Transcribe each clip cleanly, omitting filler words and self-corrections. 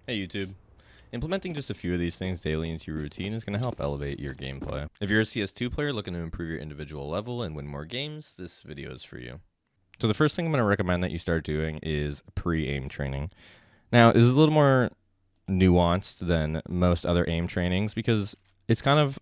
Hey YouTube. Implementing just a few of these things daily into your routine is going to help elevate your gameplay. If you're a CS2 player looking to improve your individual level and win more games, this video is for you. So the first thing I'm going to recommend that you start doing is pre-aim training. Now, this is a little more nuanced than most other aim trainings because it's kind of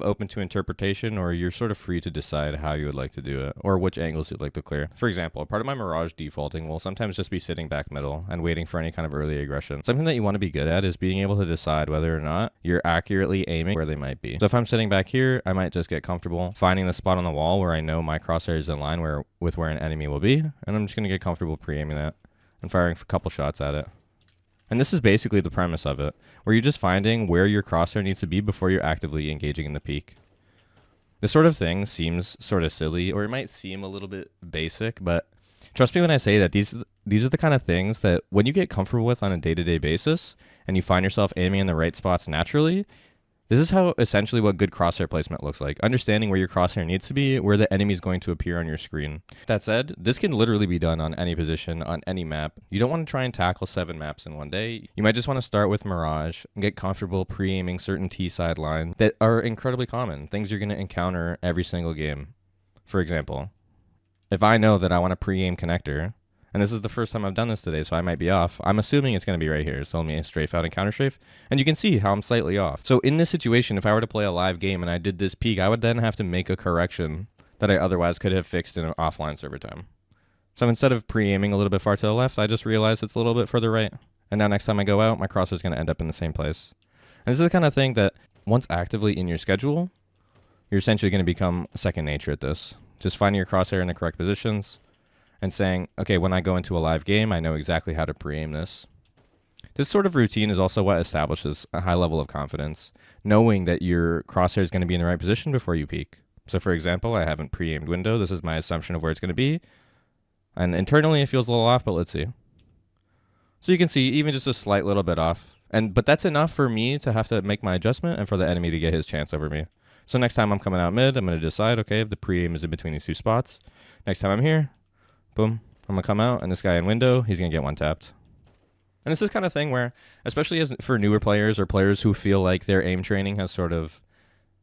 open to interpretation, or you're sort of free to decide how you would like to do it or which angles you'd like to clear. For example, part of my Mirage defaulting will sometimes just be sitting back middle and waiting for any kind of early aggression. Something that you want to be good at is being able to decide whether or not you're accurately aiming where they might be. So if I'm sitting back here, I might just get comfortable finding the spot on the wall where I know my crosshair is in line with where an enemy will be, and I'm just going to get comfortable pre-aiming that and firing a couple shots at it. And this is basically the premise of it, where you're just finding where your crosshair needs to be before you're actively engaging in the peak. This sort of thing seems sort of silly, or it might seem a little bit basic, but trust me when I say that these are the kind of things that when you get comfortable with on a day-to-day basis, and you find yourself aiming in the right spots naturally, this is how essentially what good crosshair placement looks like. Understanding where your crosshair needs to be, where the enemy is going to appear on your screen. That said, this can literally be done on any position, on any map. You don't want to try and tackle 7 maps in one day. You might just want to start with Mirage and get comfortable pre-aiming certain T-side lines that are incredibly common, things you're going to encounter every single game. For example, if I know that I want to pre-aim connector, and this is the first time I've done this today, so I might be off. I'm assuming it's going to be right here. It's telling me a strafe out and counter strafe. And you can see how I'm slightly off. So in this situation, if I were to play a live game and I did this peak, I would then have to make a correction that I otherwise could have fixed in an offline server time. So instead of pre-aiming a little bit far to the left, I just realized it's a little bit further right. And now next time I go out, my crosshair is going to end up in the same place. And this is the kind of thing that once actively in your schedule, you're essentially going to become second nature at this. Just finding your crosshair in the correct positions, and saying, okay, when I go into a live game, I know exactly how to pre-aim this. This sort of routine is also what establishes a high level of confidence, knowing that your crosshair is going to be in the right position before you peek. So for example, I haven't pre-aimed window. This is my assumption of where it's going to be. And internally, it feels a little off, but let's see. So you can see even just a slight little bit off. But that's enough for me to have to make my adjustment and for the enemy to get his chance over me. So next time I'm coming out mid, I'm going to decide, okay, if the pre-aim is in between these two spots. Next time I'm here, boom, I'm going to come out, and this guy in window, he's going to get one tapped. And this is kind of thing where, especially for newer players or players who feel like their aim training has sort of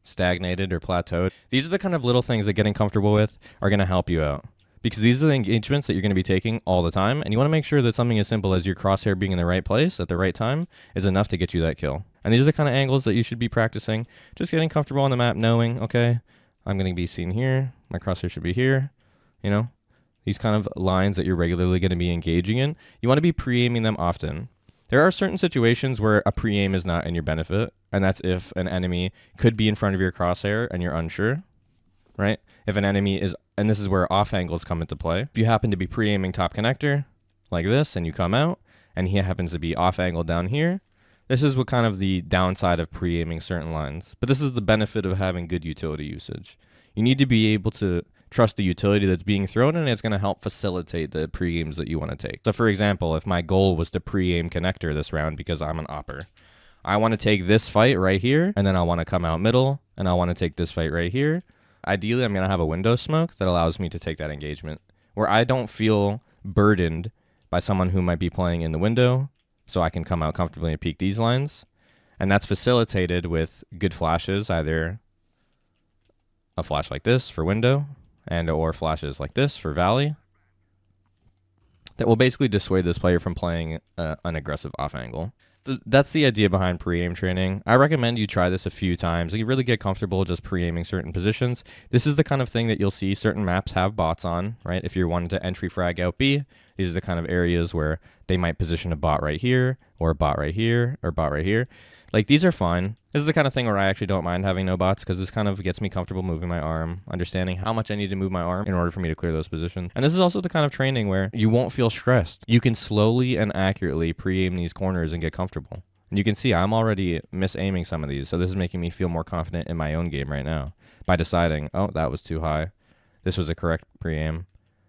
stagnated or plateaued, these are the kind of little things that getting comfortable with are going to help you out. Because these are the engagements that you're going to be taking all the time, and you want to make sure that something as simple as your crosshair being in the right place at the right time is enough to get you that kill. And these are the kind of angles that you should be practicing, just getting comfortable on the map, knowing, okay, I'm going to be seen here, my crosshair should be here, you know? These kind of lines that you're regularly going to be engaging in, you want to be pre-aiming them often. There are certain situations where a pre-aim is not in your benefit, and that's if an enemy could be in front of your crosshair and you're unsure, right? If an enemy is, and this is where off angles come into play. If you happen to be pre-aiming top connector like this and you come out and he happens to be off angle down here, this is what kind of the downside of pre-aiming certain lines. But this is the benefit of having good utility usage. You need to be able to trust the utility that's being thrown, and it's going to help facilitate the pre-aims that you want to take. So for example, if my goal was to pre-aim connector this round because I'm an opper, I want to take this fight right here, and then I want to come out middle, and I want to take this fight right here. Ideally, I'm going to have a window smoke that allows me to take that engagement, where I don't feel burdened by someone who might be playing in the window, so I can come out comfortably and peek these lines. And that's facilitated with good flashes, either a flash like this for window, and or flashes like this for valley, that will basically dissuade this player from playing an aggressive off angle. That's the idea behind pre-aim training. I recommend you try this a few times and you really get comfortable just pre-aiming certain positions. This is the kind of thing that you'll see certain maps have bots on, right? If you're wanting to entry frag out B, these are the kind of areas where they might position a bot right here, or a bot right here, or a bot right here. Like, these are fine. This is the kind of thing where I actually don't mind having no bots, because this kind of gets me comfortable moving my arm, understanding how much I need to move my arm in order for me to clear those positions. And this is also the kind of training where you won't feel stressed. You can slowly and accurately pre-aim these corners and get comfortable. And you can see I'm already mis-aiming some of these, so this is making me feel more confident in my own game right now by deciding, oh, that was too high. This was a correct pre-aim.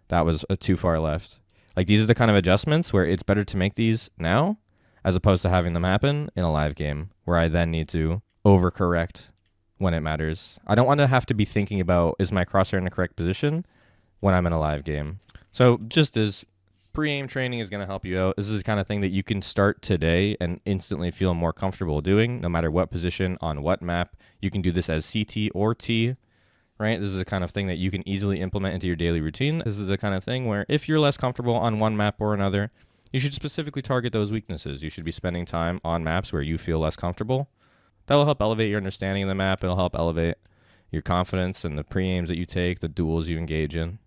That was too far left. Like, these are the kind of adjustments where it's better to make these now as opposed to having them happen in a live game where I then need to overcorrect when it matters. I don't want to have to be thinking about, is my crosshair in the correct position when I'm in a live game? So just as Pre-aim training is going to help you out. This is the kind of thing that you can start today and instantly feel more comfortable doing, no matter what position, on what map. You can do this as CT or T, right? This is the kind of thing that you can easily implement into your daily routine. This is the kind of thing where if you're less comfortable on one map or another, you should specifically target those weaknesses. You should be spending time on maps where you feel less comfortable. That'll help elevate your understanding of the map. It'll help elevate your confidence in the pre-aims that you take, the duels you engage in.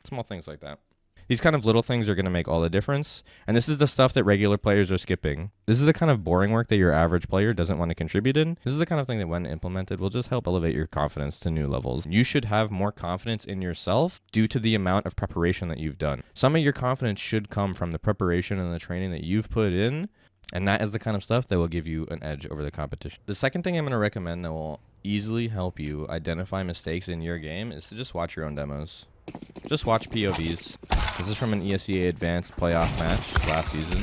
Small things like that. These kind of little things are going to make all the difference. And this is the stuff that regular players are skipping. This is the kind of boring work that your average player doesn't want to contribute in. This is the kind of thing that when implemented will just help elevate your confidence to new levels. You should have more confidence in yourself due to the amount of preparation that you've done. Some of your confidence should come from the preparation and the training that you've put in. And that is the kind of stuff that will give you an edge over the competition. The second thing I'm going to recommend that will easily help you identify mistakes in your game is to just watch your own demos. Just watch POVs. This is from an ESEA Advanced playoff match last season,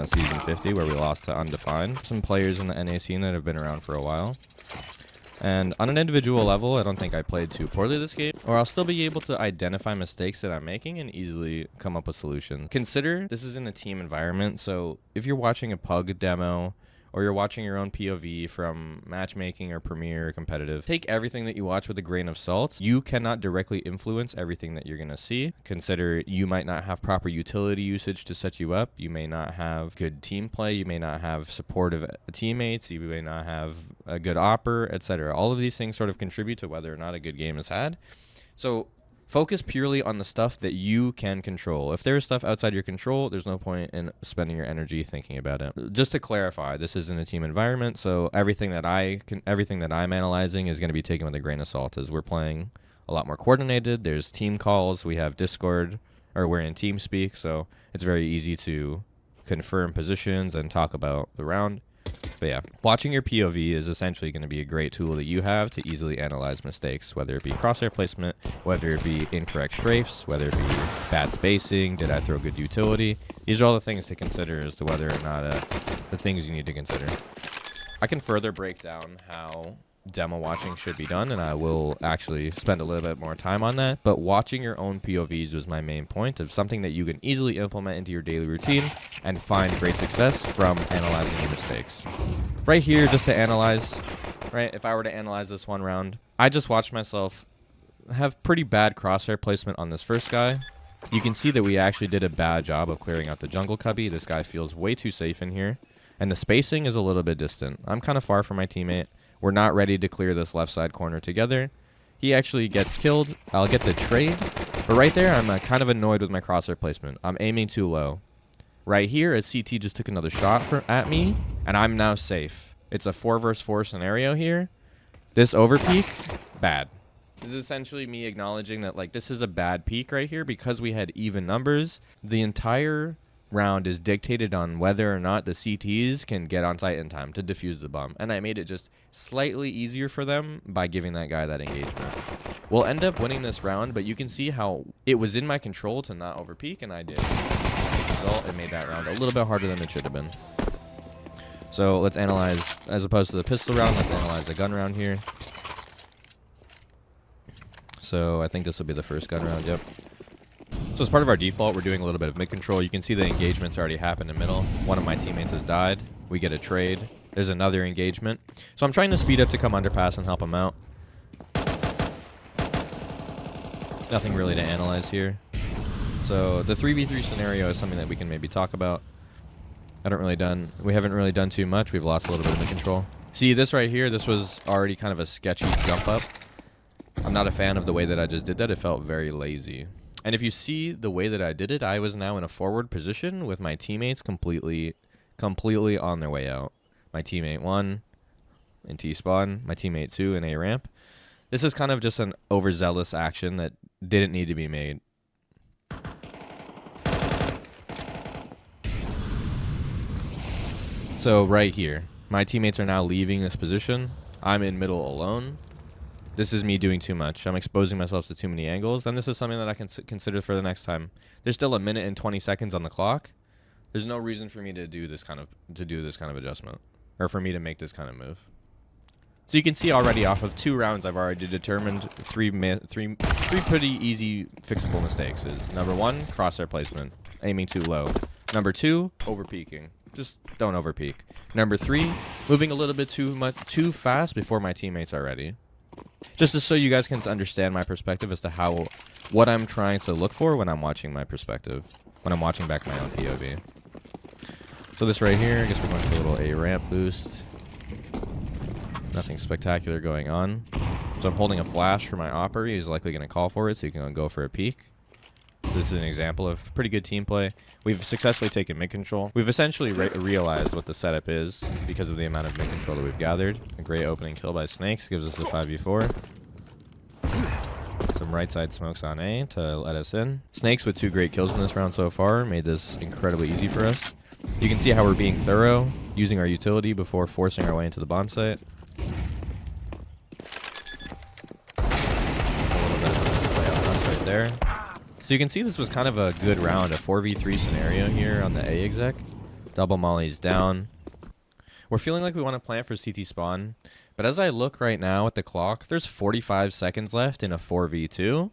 season 50, where we lost to Undefined. Some players in the NA scene that have been around for a while. And on an individual level, I don't think I played too poorly this game, or I'll still be able to identify mistakes that I'm making and easily come up with solutions. Consider this is in a team environment, so if you're watching a PUG demo, or you're watching your own POV from matchmaking or Premier or competitive, take everything that you watch with a grain of salt. You cannot directly influence everything that you're going to see. Consider you might not have proper utility usage to set you up. You may not have good team play. You may not have supportive teammates. You may not have a good opper, etc. All of these things sort of contribute to whether or not a good game is had. So focus purely on the stuff that you can control. If there's stuff outside your control, there's no point in spending your energy thinking about it. Just to clarify, this isn't a team environment, so everything that I'm analyzing is going to be taken with a grain of salt, as we're playing a lot more coordinated. There's team calls. We have Discord, or we're in TeamSpeak, so it's very easy to confirm positions and talk about the round. But yeah, watching your POV is essentially going to be a great tool that you have to easily analyze mistakes, whether it be crosshair placement, whether it be incorrect strafes, whether it be bad spacing, did I throw good utility. These are all the things to consider as to whether or not the things you need to consider. I can further break down how demo watching should be done, and I will actually spend a little bit more time on that. But watching your own POVs was my main point of something that you can easily implement into your daily routine and find great success from analyzing your mistakes. Right here, just to analyze, right? If I were to analyze this one round, I just watched myself have pretty bad crosshair placement on this first guy. You can see that we actually did a bad job of clearing out the jungle cubby. This guy feels way too safe in here, and the spacing is a little bit distant. I'm kind of far from my teammate. We're not ready to clear this left side corner together. He actually gets killed. I'll get the trade. But right there, I'm kind of annoyed with my crosshair placement. I'm aiming too low. Right here, a CT just took another shot at me, and I'm now safe. It's a 4 versus 4 scenario here. This overpeak, bad. This is essentially me acknowledging that like this is a bad peak right here because we had even numbers. The entire round is dictated on whether or not the CTs can get on site in time to defuse the bomb, and I made it just slightly easier for them by giving that guy that engagement. We'll end up winning this round, but you can see how it was in my control to not overpeak, and I did. As a result, it made that round a little bit harder than it should have been. So let's analyze, as opposed to the pistol round, let's analyze the gun round here. So I think this will be the first gun round, yep. So as part of our default, we're doing a little bit of mid control. You can see the engagements already happened in middle. One of my teammates has died. We get a trade. There's another engagement. So I'm trying to speed up to come underpass and help him out. Nothing really to analyze here. So the 3v3 scenario is something that we can maybe talk about. We haven't really done too much. We've lost a little bit of mid control. See this right here, this was already kind of a sketchy jump up. I'm not a fan of the way that I just did that. It felt very lazy. And if you see the way that I did it, I was now in a forward position with my teammates completely on their way out. My teammate 1 in T-spawn, my teammate 2 in A ramp. This is kind of just an overzealous action that didn't need to be made. So right here, my teammates are now leaving this position. I'm in middle alone. This is me doing too much. I'm exposing myself to too many angles, and this is something that I can consider for the next time. There's still a minute and 20 seconds on the clock. There's no reason for me to do this kind of adjustment, or for me to make this kind of move. So you can see already off of 2 rounds, I've already determined three pretty easy fixable mistakes. Is number 1, crosshair placement. aiming too low. Number 2, over peeking. Just don't over peek. Number 3, moving a little bit too fast before my teammates are ready. Just so you guys can understand my perspective as to what I'm trying to look for when I'm watching my perspective, when I'm watching back my own POV. So this right here, I guess we're going for a little A ramp boost. Nothing spectacular going on. So I'm holding a flash for my operator. He's likely going to call for it, so you can go for a peek. So this is an example of pretty good team play. We've successfully taken mid control. We've essentially realized what the setup is because of the amount of mid control that we've gathered. A great opening kill by Snakes gives us a 5v4. Some right side smokes on A to let us in. Snakes with 2 great kills in this round so far made this incredibly easy for us. You can see how we're being thorough, using our utility before forcing our way into the bomb site. A little bit of a display on us right there. So you can see this was kind of a good round, a 4v3 scenario here on the A exec. Double mollies down. We're feeling like we want to plant for CT spawn, but as I look right now at the clock, there's 45 seconds left in a 4v2.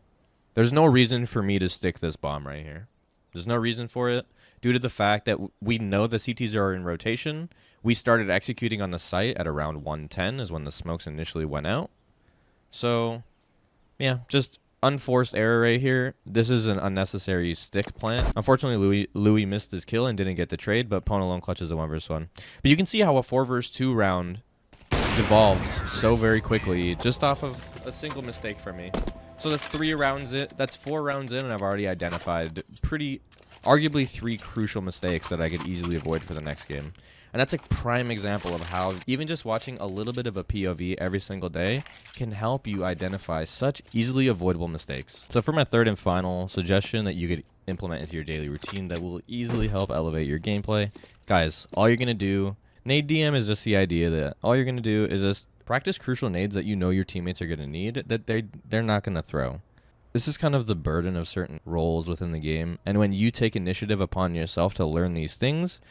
There's no reason for me to stick this bomb right here. There's no reason for it, due to the fact that we know the CTs are in rotation. We started executing on the site at around 110 is when the smokes initially went out. So, yeah, just unforced error right here. This is an unnecessary stick plant. Unfortunately, Louis missed his kill and didn't get the trade, but Pwn alone clutches a 1v1. But you can see how a 4v2 round devolves so very quickly just off of a single mistake from me. So that's 4 rounds in, and I've already identified arguably 3 crucial mistakes that I could easily avoid for the next game. And that's a prime example of how even just watching a little bit of a POV every single day can help you identify such easily avoidable mistakes. So for my 3rd and final suggestion that you could implement into your daily routine that will easily help elevate your gameplay, guys, all you're going to do, nade DM is just the idea that all you're going to do is just practice crucial nades that you know your teammates are going to need that they're not going to throw. This is kind of the burden of certain roles within the game, and when you take initiative upon yourself to learn these things,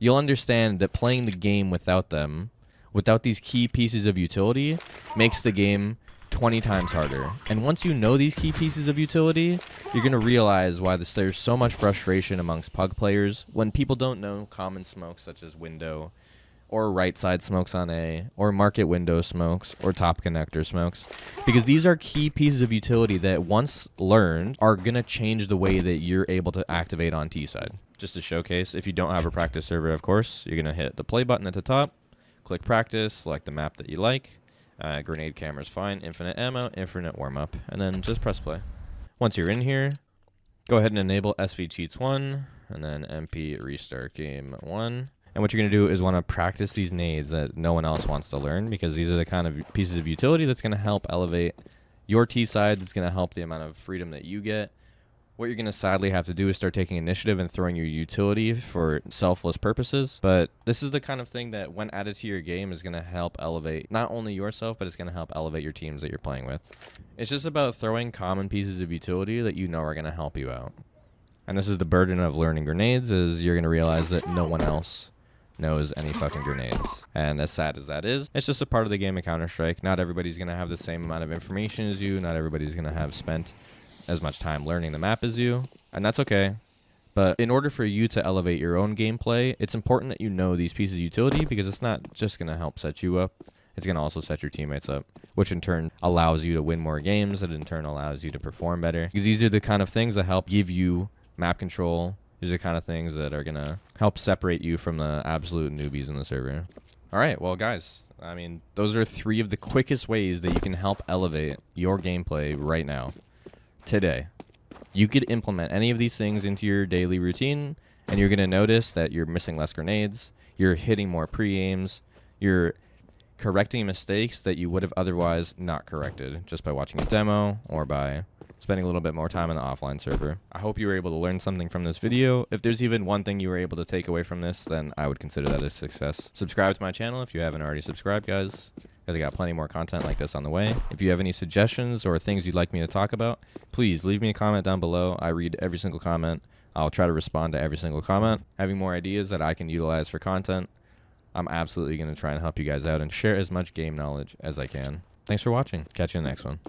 you'll understand that playing the game without them, without these key pieces of utility, makes the game 20 times harder. And once you know these key pieces of utility, you're going to realize why there's so much frustration amongst pug players when people don't know common smokes such as window, or right side smokes on A, or market window smokes, or top connector smokes. Because these are key pieces of utility that once learned are going to change the way that you're able to activate on T side. Just to showcase, if you don't have a practice server, of course, you're going to hit the play button at the top, click practice, select the map that you like. Grenade camera is fine, infinite ammo, infinite warm-up, and then just press play. Once you're in here, go ahead and enable SV cheats 1, and then MP restart game 1. And what you're going to do is want to practice these nades that no one else wants to learn, because these are the kind of pieces of utility that's going to help elevate your T side. That's going to help the amount of freedom that you get. What you're going to sadly have to do is start taking initiative and throwing your utility for selfless purposes. But this is the kind of thing that when added to your game is going to help elevate not only yourself, but it's going to help elevate your teams that you're playing with. It's just about throwing common pieces of utility that you know are going to help you out. And this is the burden of learning grenades, is you're going to realize that no one else knows any fucking grenades. And as sad as that is, it's just a part of the game of Counter-Strike. Not everybody's going to have the same amount of information as you. Not everybody's going to have spent as much time learning the map as you. And that's okay. But in order for you to elevate your own gameplay, it's important that you know these pieces of utility, because it's not just going to help set you up. It's going to also set your teammates up, which in turn allows you to win more games. That in turn allows you to perform better. Because these are the kind of things that help give you map control. These are the kind of things that are going to help separate you from the absolute newbies in the server. All right, well, guys, I mean, those are 3 of the quickest ways that you can help elevate your gameplay right now, today. You could implement any of these things into your daily routine, and you're going to notice that you're missing less grenades, you're hitting more pre-aims, you're correcting mistakes that you would have otherwise not corrected just by watching a demo or by spending a little bit more time on the offline server. I hope you were able to learn something from this video. If there's even one thing you were able to take away from this, then I would consider that a success. Subscribe to my channel if you haven't already subscribed, guys, because I got plenty more content like this on the way. If you have any suggestions or things you'd like me to talk about, please leave me a comment down below. I read every single comment. I'll try to respond to every single comment. Having more ideas that I can utilize for content, I'm absolutely going to try and help you guys out and share as much game knowledge as I can. Thanks for watching. Catch you in the next one.